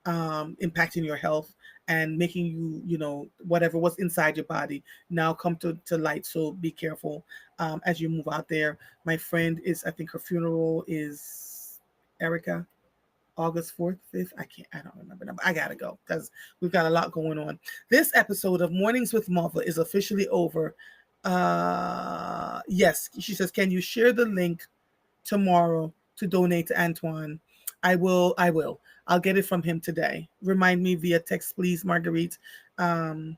impacting your health and making you, whatever was inside your body now come to light. So be careful as you move out there. My friend I think her funeral is Erica, August 4th, 5th. I don't remember. I gotta go because we've got a lot going on. This episode of Mornings with Marva is officially over. Yes, she says, can you share the link tomorrow to donate to Antoine? I will. I'll get it from him today. Remind me via text, please, Marguerite, so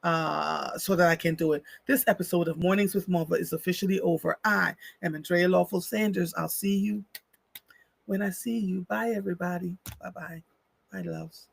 that I can do it. This episode of Mornings with Marva is officially over. I am Andrea Lawful Sanders. I'll see you when I see you. Bye, everybody. Bye-bye. Bye, loves.